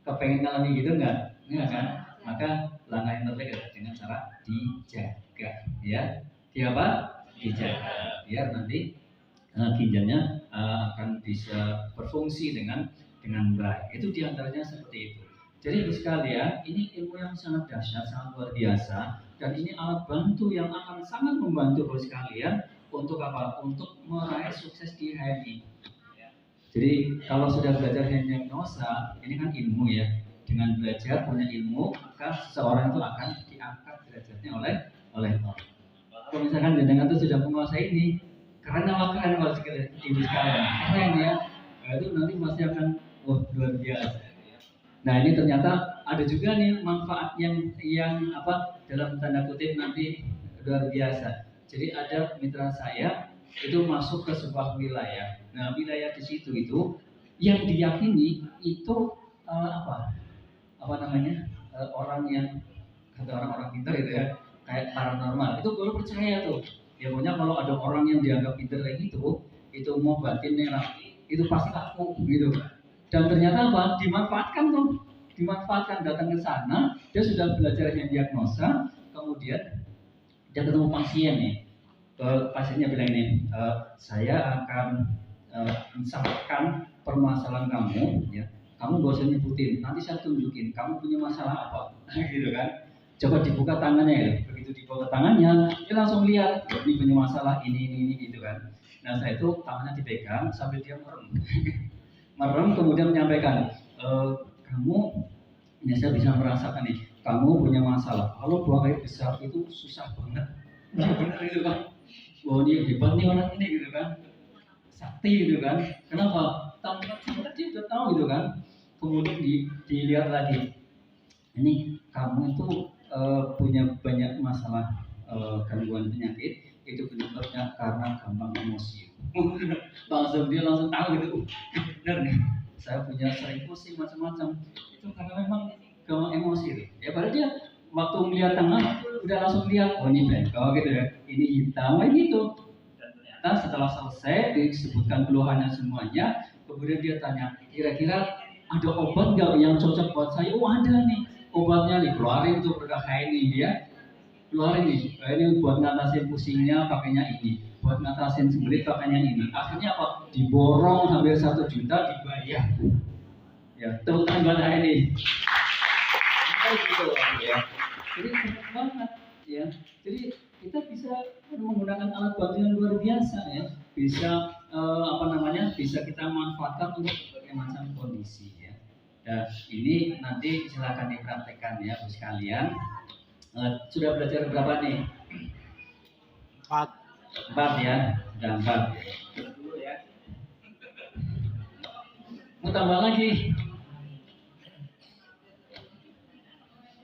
Kepengen ngalami gitu enggak kan? Maka langkah yang terbaik adalah dengan cara dijaga ya. Dijaga biar nanti ginjalnya akan bisa berfungsi dengan baik. Itu diantaranya seperti itu. Jadi sekalian ini ilmu yang sangat dahsyat, sangat luar biasa, dan ini alat bantu yang akan sangat membantu bos sekalian untuk apa? Untuk meraih sukses di HMI. Jadi kalau sudah belajar diagnosa, ini kan ilmu ya. Dengan belajar punya ilmu, maka seseorang itu akan diangkat derajatnya oleh Allah. Kalau misalkan jenengan itu sudah menguasai ini, karena keren kalau ibu sekalian, keren ya. Nah, itu nanti pasti akan luar biasa. Nah ini ternyata ada juga nih manfaat yang dalam tanda kutip nanti luar biasa. Jadi ada mitra saya itu masuk ke sebuah wilayah. Nah wilayah di situ itu yang diyakini itu orang yang kata orang-orang pintar itu ya kayak paranormal itu baru percaya tuh. Ya pokoknya kalau ada orang yang dianggap pintar kayak gitu itu mau batin merah itu pasti laku gitu. Dan ternyata dimanfaatkan datang ke sana, dia sudah belajar yang diagnosa, kemudian dia ketemu pasien nih. Pasiennya bilang ini, saya akan mensampaikan permasalahan kamu, ya. Kamu gak usah nyebutin, nanti saya tunjukin kamu punya masalah apa, gitu kan? Coba dibuka tangannya ya. Begitu dibuka tangannya, dia langsung lihat ini punya masalah ini gitu kan. Nah saya itu tangannya dipegang sambil dia merem, kemudian menyampaikan, kamu, ini saya bisa merasakan nih, kamu punya masalah. Kalau buang air besar itu susah banget, benar gitu kan? Wah ini hebat nih orang ini gitu kan, sakti gitu kan. Kenapa? Tanpa dia udah tahu gitu kan. Kemudian dilihat lagi, ini kamu itu punya banyak masalah gangguan penyakit. itu penyebabnya karena gampang emosi. Dia langsung tahu gitu, benar nih. Saya punya sering pusing macam-macam. Itu karena memang gampang emosi. Ya padahal dia waktu melihat tangan udah langsung lihat, oh ini bengkok gitu ya, ini hitam kayak gitu. Dan ternyata setelah selesai disebutkan keluhannya semuanya, kemudian dia tanya, kira-kira ada obat nggak yang cocok buat saya? Oh ada nih, obatnya nih, keluarin tuh produk ini ya, keluarin nih, ini buat ngatasin pusingnya pakainya ini, buat ngatasin sembelit pakainya ini. Akhirnya apa? Diborong hampir 1 juta dibayar. Ya, tepuk tangan buat ini. Gitu ya. Jadi enak banget ya. Jadi kita bisa menggunakan alat bantu yang luar biasa ya. Bisa bisa kita manfaatkan untuk berbagai macam kondisi ya. Dan ini nanti silakan dipraktekkan ya Bu sekalian. Sudah belajar berapa nih? 4 ya. Dan 4 dulu ya. Mau tambah lagi?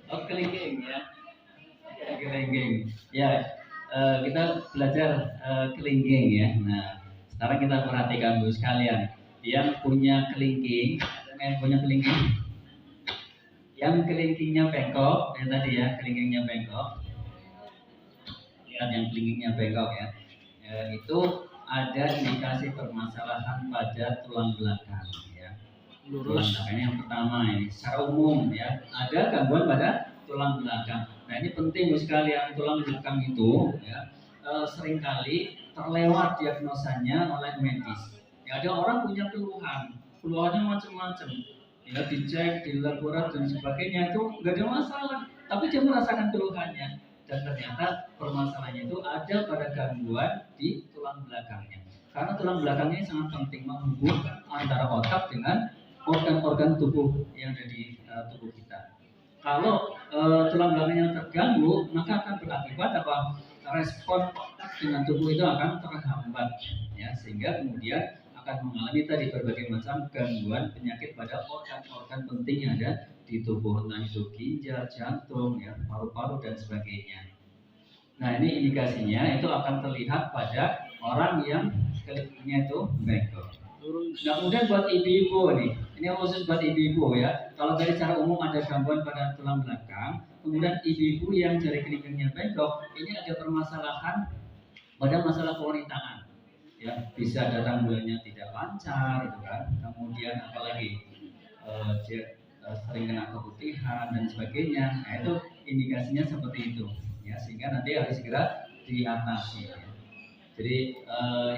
Oh, kelingking ya. Kelingking. Ya, kita belajar kelingking ya. Nah, sekarang kita perhatikan Bu sekalian. Yang punya kelingking, yang kelingkingnya bengkok, ya tadi ya, kelingkingnya bengkok. Lihat yang kelingkingnya bengkok ya. Itu ada indikasi permasalahan pada tulang belakang ya. Tulang belakang yang pertama ini secara umum ya, ada gangguan pada tulang belakang. Nah ini penting sekalian, tulang belakang itu ya seringkali terlewat diagnosanya oleh medis. Ya, ada orang punya keluhannya macam-macam. Ya dicek di laboratorium dan sebagainya itu nggak ada masalah, tapi dia merasakan keluhannya dan ternyata permasalahannya itu ada pada gangguan di tulang belakangnya. Karena tulang belakangnya sangat penting menghubungkan antara otak dengan organ-organ tubuh yang ada di tubuh kita. Kalau tulang belakangnya terganggu, maka akan berakibat apa? Respon otak dengan tubuh itu akan terhambat, ya sehingga kemudian akan mengalami tadi berbagai macam gangguan penyakit pada organ-organ penting yang ada di tubuh, entah itu ginjal, jantung, ya, paru-paru dan sebagainya. Nah ini indikasinya itu akan terlihat pada orang yang kelingkingnya itu bengkok. Nah kemudian buat ibu-ibu nih, ini khusus buat ibu-ibu ya. Kalau dari secara umum ada gangguan pada tulang belakang, kemudian ibu-ibu yang jari kelingkingnya bengkok, ini ada permasalahan pada masalah kewangitan. Ya bisa datang bulannya tidak lancar, gitu kan. Kemudian apalagi dia sering kena keputihan dan sebagainya. Nah itu indikasinya seperti itu. Ya sehingga nanti harus segera diatasi. Ya. Jadi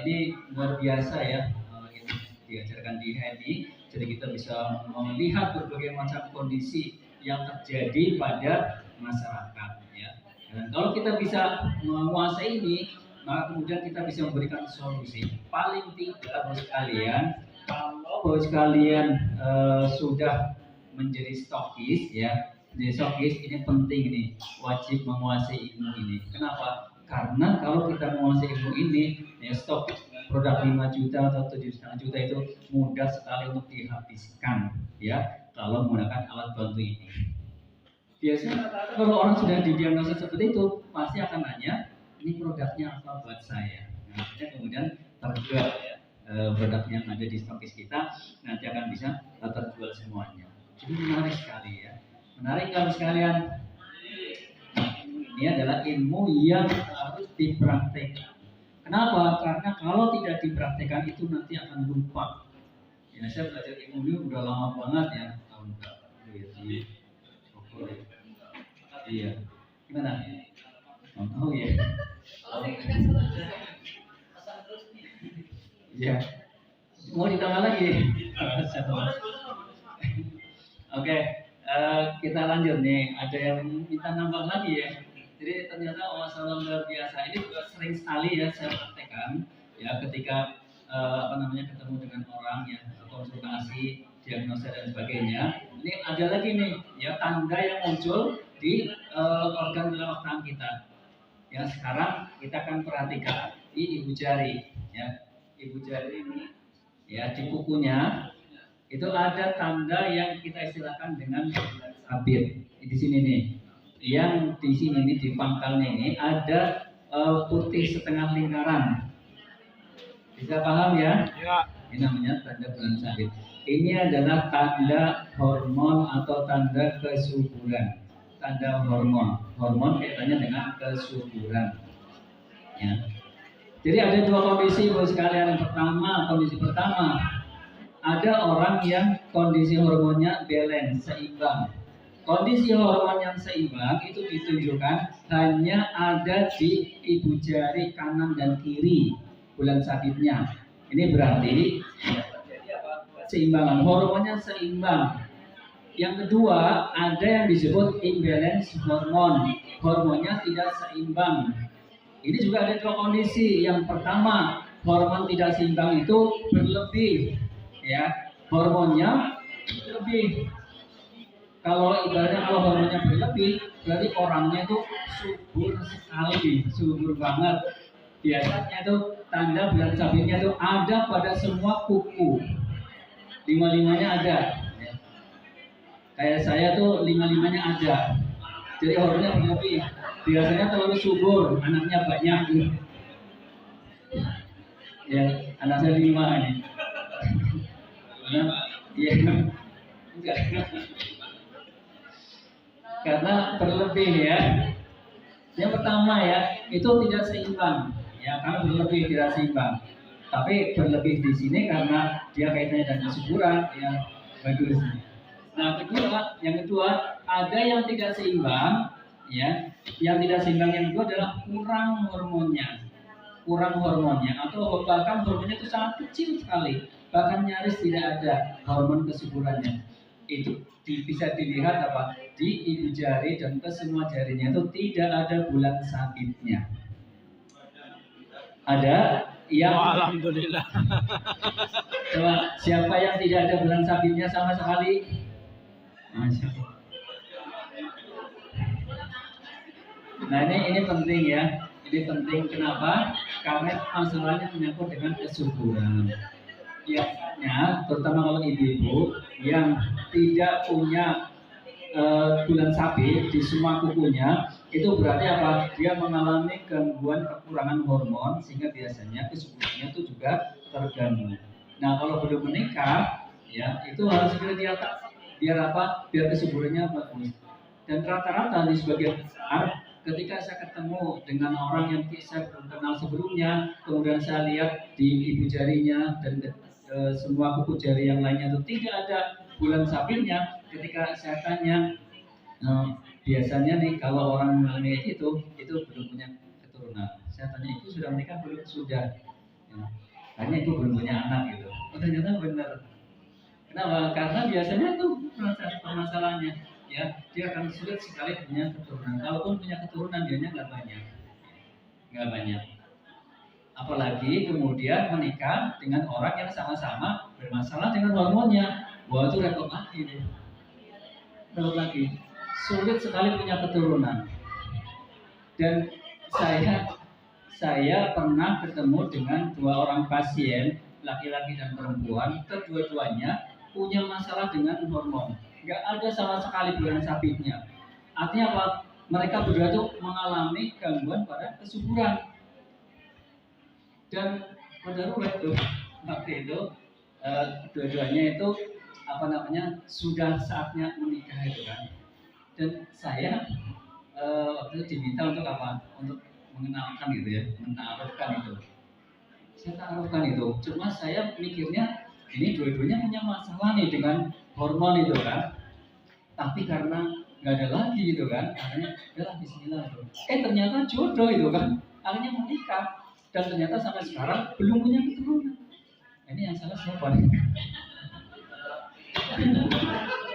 ini luar biasa ya. Diajarkan di HNI, jadi kita bisa melihat berbagai macam kondisi yang terjadi pada masyarakat ya. Dan kalau kita bisa menguasai ini, maka kemudian kita bisa memberikan solusi. Paling tidak Bapak sekalian, kalau Bapak sekalian sudah menjadi stokis ya, menjadi stokis ini penting nih, wajib menguasai ilmu ini. Kenapa? Karena kalau kita menguasai ilmu ini, ya stok produk 5 juta atau 7,5 juta itu mudah sekali untuk dihabiskan ya kalau menggunakan alat bantu ini. Biasanya kalau orang sudah didiagnosa seperti itu pasti akan nanya ini produknya apa buat saya. Nah, kemudian terjual ya, produk yang ada di stokis kita nanti akan bisa terjual semuanya. Jadi menarik sekali ya. Menarik kalau sekalian. Ini adalah ilmu yang harus dipraktekkan. Kenapa? Karena kalau tidak dipraktekkan itu nanti akan lupa. Ya, saya belajar ilmu ini udah lama banget ya, tahun berapa? Iya. Gimana? Oh ya. Iya. Mau ditambah lagi? Oke, kita lanjut nih. Ada yang minta nambah lagi ya? Jadi ternyata masalah luar biasa ini juga sering sekali ya saya praktekkan ya ketika ketemu dengan orang ya konsultasi, diagnosa dan sebagainya. Ini ada lagi nih ya tanda yang muncul di organ telapak tangan kita. Ya sekarang kita akan perhatikan di ibu jari ya. Ibu jari ini ya di kukunya itu ada tanda yang kita istilahkan dengan sabit. Di sini nih. Yang di sini nih di pangkalnya ini ada putih setengah lingkaran. Bisa paham ya? Ya. Ini namanya tanda bulan sabit. Ini adalah tanda hormon atau tanda kesuburan. Tanda hormon. Hormon kaitannya dengan kesuburan. Ya. Jadi ada dua kondisi buat sekalian. Kondisi pertama, ada orang yang kondisi hormonnya balance, seimbang. Kondisi hormon yang seimbang itu ditunjukkan hanya ada di ibu jari kanan dan kiri bulan sabitnya. Ini berarti seimbangan hormonnya seimbang. Yang kedua, ada yang disebut imbalance hormon. Hormonnya tidak seimbang. Ini juga ada dua kondisi. Yang pertama, hormon tidak seimbang itu berlebih, ya. Hormonnya berlebih. Kalau ibaratnya kalau hormonnya berlebih, berarti orangnya itu subur sekali, subur banget. Biasanya itu tanda bulan sabitnya itu ada pada semua kuku. Lima-limanya ada. Kayak saya tuh lima-limanya ada. Jadi hormonnya berlebih. Biasanya terlalu subur, anaknya banyak. Ya, anak saya 5 ini. Iya. Enggak. Karena berlebih ya. Yang pertama ya, itu tidak seimbang. Ya, karena berlebih tidak seimbang. Tapi berlebih di sini karena dia kaitannya dengan kesuburan, ya bagus. Nah, yang kedua, ada yang tidak seimbang, ya. Yang tidak seimbang yang kedua adalah kurang hormonnya, atau bahkan hormonnya itu sangat kecil sekali, bahkan nyaris tidak ada hormon kesuburannya. Itu bisa dilihat apa di ibu jari dan ke semua jarinya itu tidak ada bulan sabitnya. Ada yang Alhamdulillah. Coba, siapa yang tidak ada bulan sabitnya sama sekali? Masya Allah. Nah ini penting ya. Ini penting kenapa? Karena masalahnya menyangkut dengan kesuburan. Biasanya, terutama kalau ibu-ibu yang tidak punya bulan sabit di semua kukunya, itu berarti apa? Dia mengalami gangguan kekurangan hormon sehingga biasanya kesuburannya itu juga terganggu. Nah kalau belum menikah, ya itu harus segera diatasi. Biar apa? Biar kesuburannya bagus. Dan rata-rata di sebagian besar, ketika saya ketemu dengan orang yang saya belum kenal sebelumnya, kemudian saya lihat di ibu jarinya dan semua kuku jari yang lainnya itu tidak ada bulan sabitnya. Ketika saya tanya, biasanya nih kalau orang mengalami itu belum punya keturunan. Saya tanya, itu sudah menikah belum? Sudah. Ya. Hanya itu belum punya anak gitu. Oh, ternyata benar. Kenapa? Karena biasanya itu permasalahannya, ya dia akan sulit sekali punya keturunan. Kalaupun punya keturunan, dianya nggak banyak. Apalagi kemudian menikah dengan orang yang sama-sama bermasalah dengan hormonnya. Wah itu repot lagi deh. Repot lagi. Sulit sekali punya keturunan. Dan saya pernah ketemu dengan 2 orang pasien, laki-laki dan perempuan, kedua-duanya punya masalah dengan hormon. Nggak ada sama sekali bulan sabitnya. Artinya apa? Mereka berdua tuh mengalami gangguan pada kesuburan. Dan mendarurat tuh waktu itu dua-duanya itu sudah saatnya menikah itu kan. Dan saya waktu itu diminta untuk apa? Untuk mengenalkan gitu ya, menaruhkan itu. Saya taruhkan itu. Cuma saya mikirnya ini dua-duanya punya masalah nih dengan hormon itu kan. Tapi karena nggak ada lagi gitu kan, akhirnya udahlah bismillah itu. Ternyata jodoh itu kan, akhirnya menikah. Dan ternyata sampai sekarang belum punya keturunan. Ini yang salah siapa nih?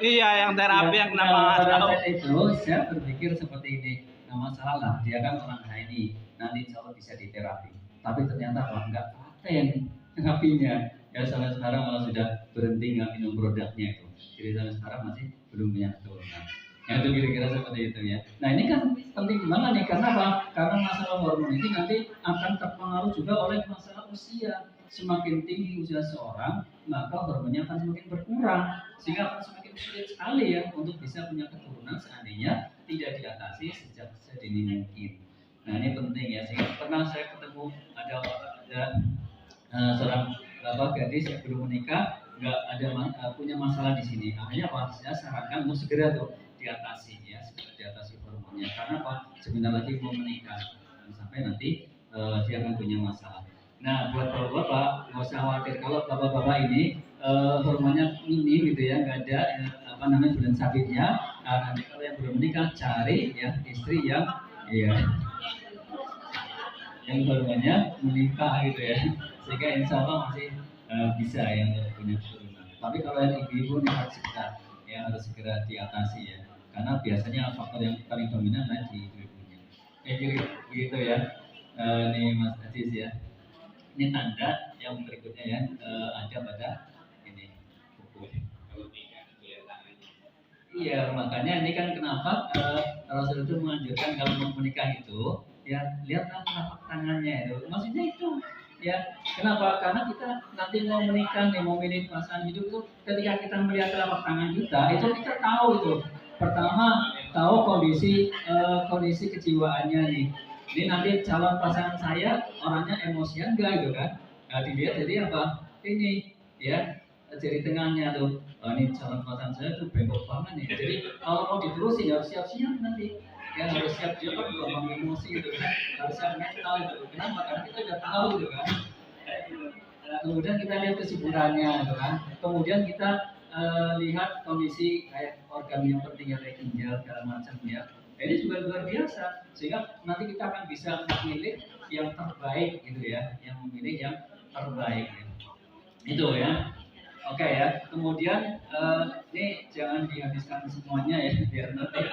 Iya, yang terapi yang kenapa pada tahu. saat itu saya berpikir seperti ini, nggak masalah lah, dia kan orang ini, nanti insya Allah bisa diterapi. Tapi ternyata nggak paten terapinya. Ya sampai sekarang malah sudah berhenti nggak minum produknya itu. Jadi sampai sekarang masih belum punya keturunan. Ya itu kira-kira seperti itu ya. Nah ini kan penting banget nih, karena apa? Karena masalah hormon ini nanti akan terpengaruh juga oleh masalah usia. Semakin tinggi usia seorang, maka hormonnya akan semakin berkurang, sehingga akan semakin sulit sekali ya untuk bisa punya keturunan seandainya tidak diatasi sejak sedini mungkin. Nah ini penting ya. Sehingga pernah saya ketemu ada seorang gadis yang belum menikah, nggak ada punya masalah di sini. Akhirnya apa? Saya sarankan untuk segera tuh diatasi ya, segera diatasi hormonnya. Karena apa? Sebentar lagi mau menikah, sampai nanti dia akan punya masalah. Nah, buat bapak-bapak nggak usah khawatir kalau bapak-bapak ini hormonnya minim gitu ya, nggak ada bulan sabitnya. Nah, nanti kalau yang belum menikah cari ya istri yang ya yang hormonnya menikah gitu ya, sehingga insya Allah masih bisa yang punya keturunan. Tapi kalau yang ibu-ibu ini harus segera diatasi ya, karena biasanya faktor yang paling dominan adalah di ibu-ibunya. Gitu ya. Ini Mas Adis ya. Ini tanda yang berikutnya ya, ada pada ini buku. Iya, makanya ini kan kenapa Rasul itu menganjurkan kalau mau menikah itu ya lihatlah telapak tangannya itu. Maksudnya itu ya, kenapa? Karena kita nanti mau menikah nih, mau milih pasangan hidup itu, ketika kita melihat telapak tangan kita, itu kita tahu itu. Pertama, tahu kondisi kejiwaannya nih. Ini nanti calon pasangan saya orangnya emosian enggak gitu kan? Nah, dilihat jadi apa? Ini ya, jari tengahnya tuh. Oh, ini calon pasangan saya tuh bengkok banget nih. Jadi kalau mau diterusin harus siap-siap nanti. Ya harus siap juga gampang emosi gitu kan. Harus siap mental gitu. Kenapa? Karena kita udah tahu gitu kan. Nah, kemudian kita lihat kesuburannya gitu kan. Kemudian kita lihat kondisi kayak organ yang penting kayak ginjal segala macam ya. Ini juga luar biasa, sehingga nanti kita akan bisa memilih yang terbaik gitu ya, yang memilih yang terbaik. Itu ya. Oke ya. Kemudian ini jangan dihabiskan semuanya ya, biar nanti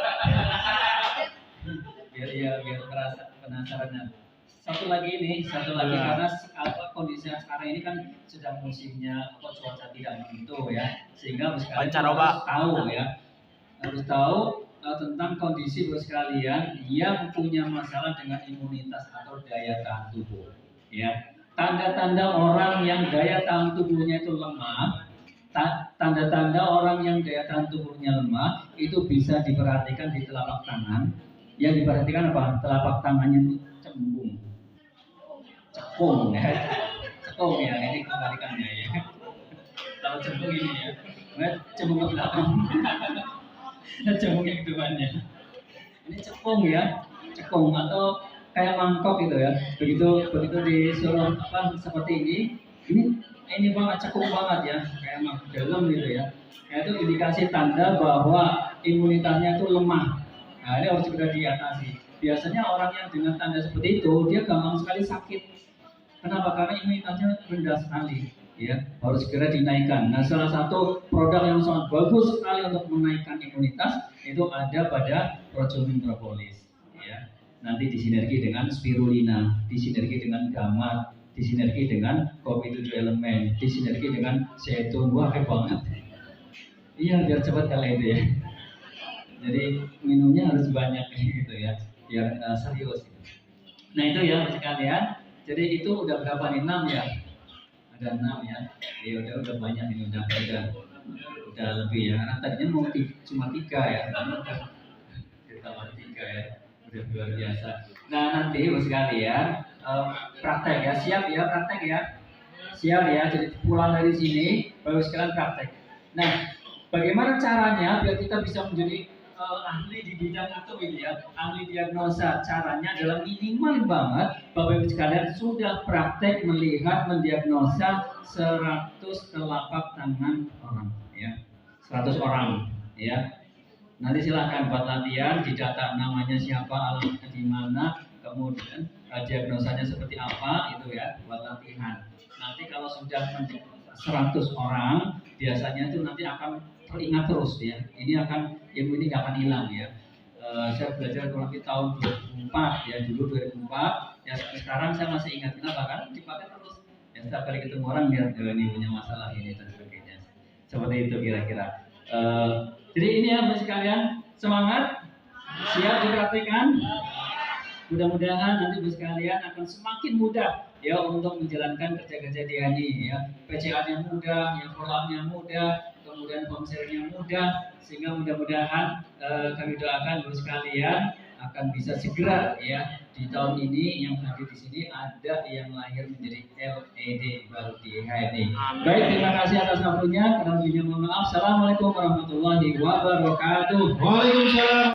biar penasaran. Satu lagi karena kondisi sekarang ini kan sedang musimnya cuaca tidak menentu ya, sehingga harus tahu tentang kondisi bos sekalian yang punya masalah dengan imunitas atau daya tahan tubuh. Ya, tanda-tanda orang yang daya tahan tubuhnya itu lemah, tanda-tanda orang yang daya tahan tubuhnya lemah itu bisa diperhatikan di telapak tangan. Yang diperhatikan apa? Telapak tangannya itu cembung, cekung ya, ini kebalikannya ya. Kalau cembung ini ya, cembung ke belakang. Cembung yang depannya. Ini cekung atau kayak mangkok gitu ya. Begitu disuruh seperti ini banget cekung banget ya, kayak mangkok dalam gitu ya. Nah, itu indikasi tanda bahwa imunitasnya itu lemah. Nah, ini harus segera diatasi. Biasanya orang yang dengan tanda seperti itu dia gampang sekali sakit. Kenapa? Karena imunitasnya rendah sekali. Ya, harus segera dinaikkan. Nah, salah satu produk yang sangat bagus sekali untuk menaikkan imunitas itu ada pada Progemin propolis. Ya, nanti disinergi dengan spirulina, disinergi dengan gamat, disinergi dengan kopi 7 elemen, disinergi dengan zaitun. Wah, hebat banget. Iya, biar cepat kali itu ya. Jadi minumnya harus banyak gitu ya, biar serius. Nah itu ya sekalian. Jadi itu udah berapa nih? 6 ya. Ada 6 ya. Ya udah banyak ini udah lebih ya. Karena tadinya mau cuma 3 ya. Ditambah 3 ya. Udah luar biasa. Nah nanti sekalian praktek ya. Siap ya praktek ya. Siap ya. Jadi pulang dari sini baru sekalian praktek. Nah bagaimana caranya biar kita bisa menjadi ahli di bidang itu gitu ya, ahli diagnosa? Caranya adalah minimal banget Bapak Ibu sekalian sudah praktek melihat mendiagnosa 100 telapak tangan orang ya, 100 orang ya. Nanti silahkan buat latihan, didata namanya siapa, alamatnya di mana, kemudian diagnosanya seperti apa itu ya, buat latihan. Nanti kalau sudah 100 orang biasanya itu nanti akan teringat terus ya. Ini ilmu ini gak akan hilang ya. Saya belajar kurang lebih tahun 2004 ya, dulu 2004 ya, sekarang saya masih ingat. Kenapa? Karena dipakai terus ya, setiap kali ketemu orang lihat ini punya masalah ini dan sebagainya. Seperti itu kira-kira. Jadi ini ya Bapak sekalian, semangat, siap dipraktikkan. Mudah-mudahan nanti Bapak sekalian akan semakin mudah ya untuk menjalankan kerja-kerja DHI ya. PCA-nya mudah, yang follow-up-nya mudah, kemudian konselnya mudah, sehingga mudah-mudahan kami doakan Bapak sekalian akan bisa segera ya di tahun ini yang hadir di sini ada yang lahir menjadi LED baru di HMI. Baik, terima kasih atas waktunya. Kurang lebihnya mohon maaf. Assalamualaikum warahmatullahi wabarakatuh. Waalaikumsalam.